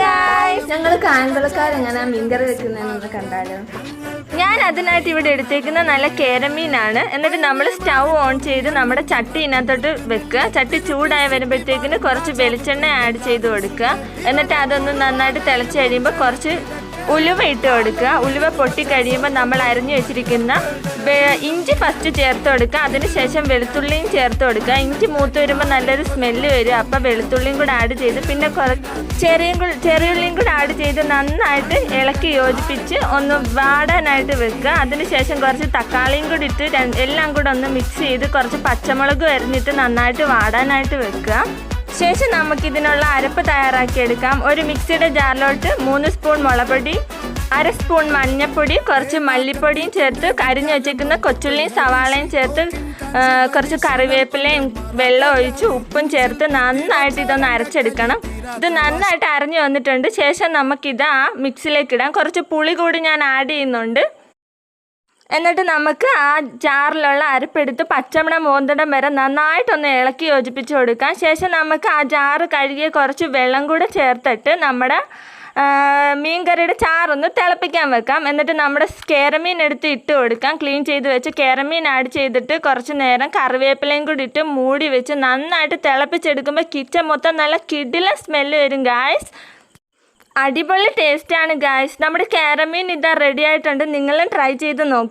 Guys, ഞങ്ങൾ കായംകുളക്കാരെങ്ങനെ മീൻകറി വെക്കുന്നതെന്ന് കണ്ടാലോ? ഞാൻ അതിനായിട്ട് ഇവിടെ എടുത്തേക്കുന്ന നല്ല കേരമീനാണ്. എന്നിട്ട് നമ്മൾ സ്റ്റൗ ഓൺ ചെയ്ത് നമ്മുടെ ചട്ടി ഇതിനകത്തോട്ട് വെക്കുക. ചട്ടി ചൂടായി വരുമ്പോഴത്തേക്കിന് കുറച്ച് വെളിച്ചെണ്ണ ആഡ് ചെയ്ത് കൊടുക്കുക. എന്നിട്ട് അതൊന്ന് നന്നായിട്ട് തിളച്ച് കഴിയുമ്പോൾ കുറച്ച് ഉലുവ ഇട്ട് കൊടുക്കുക. ഉലുവ പൊട്ടി കഴിയുമ്പോൾ നമ്മൾ അരിഞ്ഞു വെച്ചിരിക്കുന്ന ഇഞ്ചി ഫസ്റ്റ് ചേർത്ത് കൊടുക്കുക. അതിനുശേഷം വെളുത്തുള്ളിയും ചേർത്ത് കൊടുക്കുക. ഇഞ്ചി മൂത്ത് വരുമ്പോൾ നല്ലൊരു സ്മെല്ല് വരും. അപ്പോൾ വെളുത്തുള്ളിയും കൂടെ ആഡ് ചെയ്ത് പിന്നെ ചെറിയുള്ളിയും കൂടെ ആഡ് ചെയ്ത് നന്നായിട്ട് ഇളക്കി യോജിപ്പിച്ച് ഒന്ന് വാടാനായിട്ട് വെക്കുക. അതിനുശേഷം കുറച്ച് തക്കാളിയും കൂടി ഇട്ട് എല്ലാം കൂടെ ഒന്ന് മിക്സ് ചെയ്ത് കുറച്ച് പച്ചമുളക് അരിഞ്ഞിട്ട് നന്നായിട്ട് വാടാനായിട്ട് വെക്കുക. ശേഷം നമുക്കിതിനുള്ള അരപ്പ് തയ്യാറാക്കിയെടുക്കാം. ഒരു മിക്സിയുടെ ജാറിലോട്ട് 3 സ്പൂൺ മുളകുപൊടി, 1/2 സ്പൂൺ മഞ്ഞൾപ്പൊടി, കുറച്ച് മല്ലിപ്പൊടിയും ചേർത്ത് അരിഞ്ഞു വെച്ചേക്കുന്ന കൊച്ചുള്ളിയും സവാളയും ചേർത്ത് കുറച്ച് കറിവേപ്പിലയും വെള്ളം ഒഴിച്ച് ഉപ്പും ചേർത്ത് നന്നായിട്ട് ഇതൊന്ന് അരച്ചെടുക്കണം. ഇത് നന്നായിട്ട് അരഞ്ഞു വന്നിട്ടുണ്ട്. ശേഷം നമുക്കിത് ആ മിക്സിയിലേക്ക് ഇടാം. കുറച്ച് പുളി കൂടി ഞാൻ ആഡ് ചെയ്യുന്നുണ്ട്. എന്നിട്ട് നമുക്ക് ആ ജാറിലുള്ള അരപ്പെടുത്ത് പച്ചമണം മോന്തടം വരെ നന്നായിട്ടൊന്ന് ഇളക്കി യോജിപ്പിച്ച് കൊടുക്കാം. ശേഷം നമുക്ക് ആ ജാറ് കഴുകിയ കുറച്ച് വെള്ളം കൂടെ ചേർത്തിട്ട് നമ്മുടെ മീൻകറിയുടെ ചാറൊന്ന് തിളപ്പിക്കാൻ വെക്കാം. എന്നിട്ട് നമ്മുടെ കേരമീൻ എടുത്ത് ഇട്ട് കൊടുക്കാം. ക്ലീൻ ചെയ്ത് വെച്ച് കേരമീൻ ആഡ് ചെയ്തിട്ട് കുറച്ച് നേരം കറിവേപ്പിലയും കൂടി ഇട്ട് മൂടി വെച്ച് നന്നായിട്ട് തിളപ്പിച്ചെടുക്കുമ്പോൾ കിച്ചൺ മൊത്തം നല്ല കിടിലൻ സ്മെല്ല് വരും ഗായ്സ്. അടിപൊളി ടേസ്റ്റാണ് ഗായ്സ്. നമ്മുടെ കേരമീൻ ഇതാ റെഡി ആയിട്ടുണ്ട്. നിങ്ങളും ട്രൈ ചെയ്ത് നോക്കൂ.